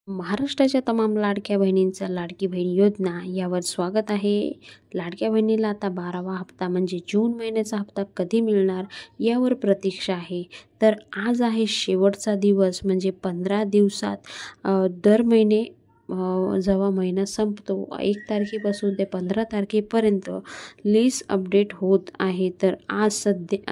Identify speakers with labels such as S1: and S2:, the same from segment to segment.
S1: महाराष्ट्राच्या तमाम लाडक्या बहिणींचा लाडकी बहीण योजना यावर स्वागत आहे. लाडक्या बहिणीला आता 12वा हप्ता म्हणजे जून महिन्याचा हप्ता कधी मिळणार यावर प्रतीक्षा आहे. तर आज आहे शेवटचा दिवस म्हणजे 15 दिवसात दर महिने जेव्हा महिना संपतो 1 तारखेपासून ते 15 तारखेपर्यंत लिस्ट अपडेट होत आहे. तर आज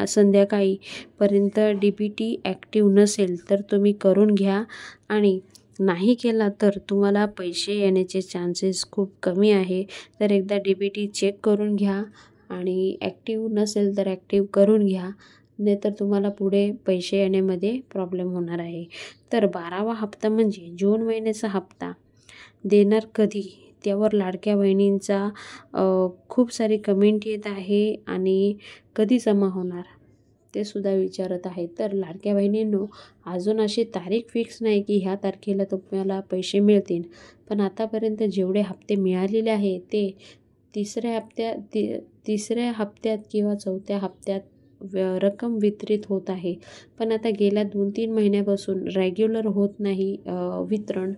S1: संध्याकाळीपर्यंत DBT ॲक्टिव्ह नसेल तर तुम्ही करून घ्या आणि नाही केला तर तुम्हाला पैसे येण्याचे चान्सेस खूप कमी आहे. तर एकदा DBT चेक करून घ्या आणि ॲक्टिव्ह नसेल तर ॲक्टिव्ह करून घ्या, नाहीतर तुम्हाला पुढे पैसे येण्यामध्ये प्रॉब्लेम होणार आहे. तर 12वा हप्ता म्हणजे जून महिन्याचा हप्ता देणार कधी? त्यावर लाडक्या बहिणींचा खूप सारी कमेंट येत आहे आणि कधी जमा होणार ते सुद्धा विचारत आहे. तर लाडक्या बहिणींनो, अजून अशी तारीख फिक्स नाही की ह्या तारखेला तुम्हाला पैसे मिळतील. पण आतापर्यंत जेवढे हप्ते मिळालेले आहे ते तिसऱ्या हप्त्यात किंवा चौथ्या हप्त्यात रक्कम वितरित होत आहे. पण आता गेल्या 2-3 महिन्यापासून रेग्युलर होत नाही वितरण,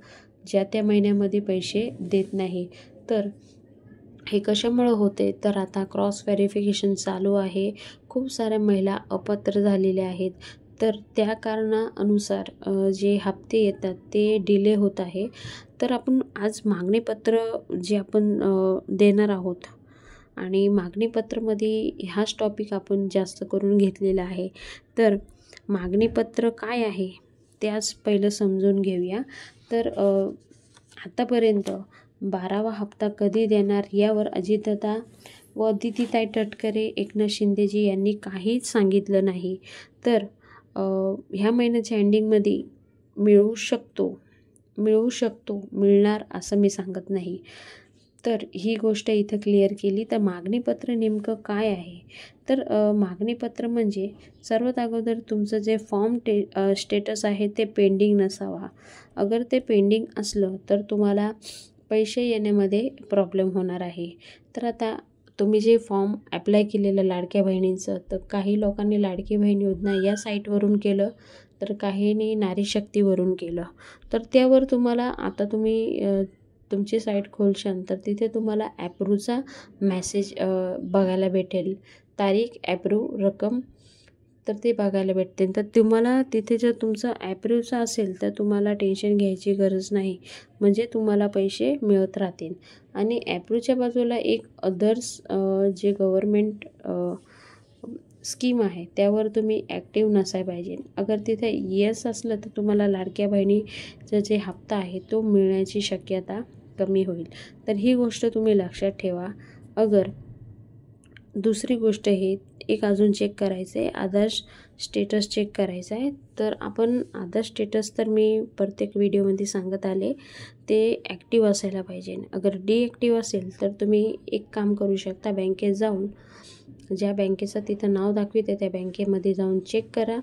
S1: ज्या त्या महिन्यामध्ये पैसे देत नाही. तर हे कशामुळं होते? तर आता क्रॉस व्हेरिफिकेशन चालू आहे. खूप साऱ्या महिला अपात्र झालेल्या आहेत. तर त्या कारणानुसार जे हप्ते येतात ते डिले होत आहे. तर आपण आज मागणीपत्र जे आपण देणार आहोत आणि मागणीपत्रामध्ये हाच टॉपिक आपण जास्त करून घेतलेला आहे. तर मागणीपत्र काय आहे ते आज पहिलं समजून घेऊया. तर आतापर्यंत 12वा हप्ता कधी देणार यावर अजितदादा व अदितीताई तटकरे, एकनाथ शिंदेजी यांनी काहीच सांगितलं नाही. तर ह्या महिन्याच्या एंडिंगमध्ये मिळू शकतो, मिळणार असं मी सांगत नाही. तर ही गोष्ट इथं क्लिअर केली. तर मागणीपत्र नेमकं काय आहे? तर मागणीपत्र म्हणजे सर्वात अगोदर तुमचं जे स्टेटस आहे ते पेंडिंग नसावा. अगर ते पेंडिंग असलं तर तुम्हाला पैसे येण्यामध्ये प्रॉब्लेम होणार आहे. तर आता तुम्ही जे फॉर्म ॲप्लाय केलेलं लाडक्या बहिणींचं, तर काही लोकांनी लाडकी बहीण योजना या साईटवरून केलं, तर काहींनी नारी शक्तीवरून केलं. तर त्यावर तुम्हाला आता तुम्ही तुमची साईट खोलशाल तर तिथे तुम्हाला ॲप्रूव्हचा मेसेज बघायला भेटेल. तारीख, ॲप्रूव्ह, रक्कम तर ते बघायला भेटते. तर तुम्हाला तिथे जर तुमचं ॲप्रूव्हचा असेल तर तुम्हाला टेन्शन घ्यायची गरज नाही. म्हणजे तुम्हाला पैसे मिळत राहतील. आणि ॲप्रूव्हच्या बाजूला एक अदर्स जे गव्हर्मेंट स्कीम आहे त्यावर तुम्ही ॲक्टिव्ह नसाय पाहिजे. अगर तिथे येस असलं तर तुम्हाला लाडक्या बहिणीचा जे हप्ता आहे तो मिळण्याची शक्यता कमी होईल. तर ही गोष्ट तुम्ही लक्षात ठेवा. अगर दुसरी गोष्ट हे एक अजून चेक करायचं आहे, आधार स्टेटस चेक करायचं आहे. तर आपण आधार स्टेटस तर मी प्रत्येक व्हिडिओमध्ये सांगत आले, ते ॲक्टिव्ह असायला पाहिजे. अगर डिॲक्टिव्ह असेल तर तुम्ही एक काम करू शकता, बँकेत जाऊन ज्या बँकेचं तिथं नाव दाखविते त्या बँकेमध्ये जाऊन चेक करा.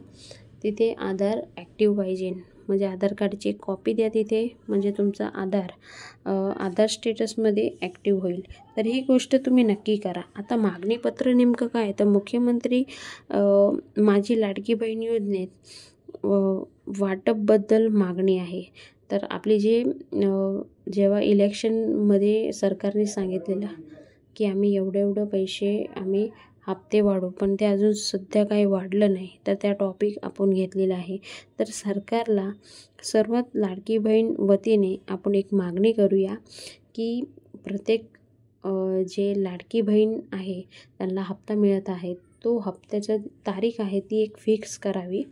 S1: तिथे आधार ॲक्टिव्ह पाहिजे. म्हणजे आधार कार्डची एक कॉपी द्या तिथे, म्हणजे तुमचा आधार स्टेटसमध्ये ॲक्टिव्ह होईल. तर ही गोष्ट तुम्ही नक्की करा. आता मागणीपत्र नेमकं काय? तर मुख्यमंत्री माझी लाडकी बहीण योजनेत वाटपबद्दल मागणी आहे. तर आपली जेव्हा इलेक्शनमध्ये सरकारने सांगितलेलं की आम्ही एवढं पैसे आम्ही हप्ते वाढवू, पण ते अजून सध्या काही वाढलं नाही. तर त्या टॉपिक आपण घेतलेला आहे. तर सरकारला सर्वात लाडकी बहीण वतीने आपण एक मागणी करूया की प्रत्येक जे लाडकी बहीण आहे त्यांना हप्ता मिळत आहे, तो हप्त्याची तारीख आहे ती एक फिक्स करावी.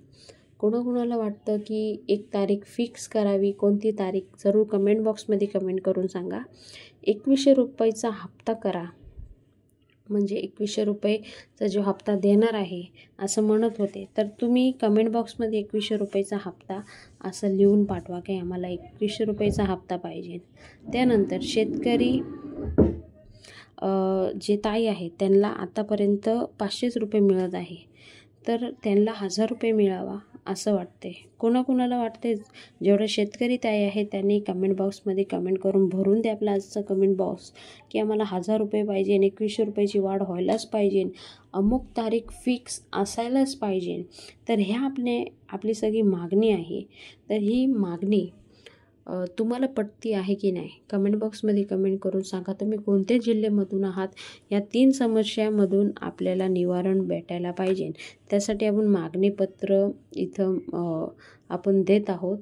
S1: कोणाकोणाला वाटतं की एक तारीख फिक्स करावी, कोणती तारीख? जरूर कमेंट बॉक्समध्ये कमेंट करून सांगा. 2100 रुपयाचा हप्ता करा. म्हणजे 2100 रुपयेचा जो हप्ता देणार आहे असं म्हणत होते. तर तुम्ही कमेंट बॉक्समध्ये 2100 रुपयाचा हप्ता असं लिहून पाठवा की आम्हाला 2100 रुपयाचा हप्ता पाहिजे. त्यानंतर शेतकरी जे ताई आहेत त्यांना आतापर्यंत 500 रुपये मिळत आहे. तर त्यांना 1000 रुपये मिळावा असं वाटते. कोणाकोणाला वाटते? जेवढे शेतकरी ताई आहेत त्यांनी कमेंट बॉक्समध्ये कमेंट करून भरून द्या आपला आजचा कमेंट बॉक्स की आम्हाला 1000 रुपये पाहिजे, 2100 रुपयाची वाढ व्हायलाच पाहिजे, अमुक तारीख फिक्स असायलाच पाहिजे. तर ह्या आपली सगळी मागणी आहे. तर ही मागणी तुम्हाला पटती आहे की नाही कमेंट बॉक्समध्ये कमेंट करून सांगा. तुम्ही कोणत्या जिल्ह्यामधून आहात, या 3 समस्यामधून आपल्याला निवारण भेटायला पाहिजे. त्यासाठी आपण मागणीपत्र इथं आपण देत आहोत.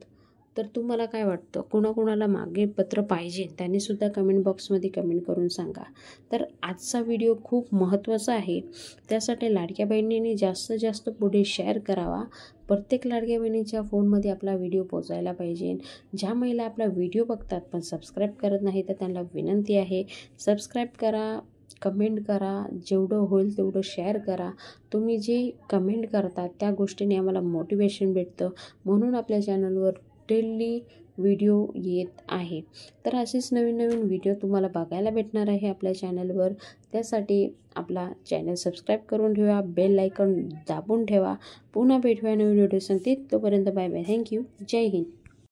S1: तर तुम्हाला काय वाटतं, कोणाकोणाला मागणीपत्र पाहिजे त्यांनीसुद्धा कमेंट बॉक्समध्ये कमेंट करून सांगा. तर आजचा व्हिडिओ खूप महत्त्वाचा आहे, त्यासाठी लाडक्या बहिणींनी जास्तीत जास्त पुढे शेअर करावा. प्रत्येक लाडक्या बहिणीच्या फोनमध्ये आपला व्हिडिओ पोचायला पाहिजे. ज्या महिला आपला व्हिडिओ बघतात पण सबस्क्राईब करत नाही, तर त्यांना विनंती आहे, सबस्क्राईब करा, कमेंट करा, जेवढं होईल तेवढं शेअर करा. तुम्ही जे कमेंट करता त्या गोष्टीने आम्हाला मोटिवेशन भेटतं, म्हणून आपल्या चॅनलवर डेली व्हिडिओ येत आहे. तर असेच नवीन नवीन व्हिडिओ तुम्हाला बघायला भेटणार आहे आपल्या चॅनलवर. त्यासाठी आपला चॅनल सबस्क्राईब करून ठेवा, बेल आयकॉन दाबून ठेवा. पुन्हा भेटूया नवीन व्हिडिओ सांगते, तोपर्यंत बाय बाय. थँक्यू. जय हिंद.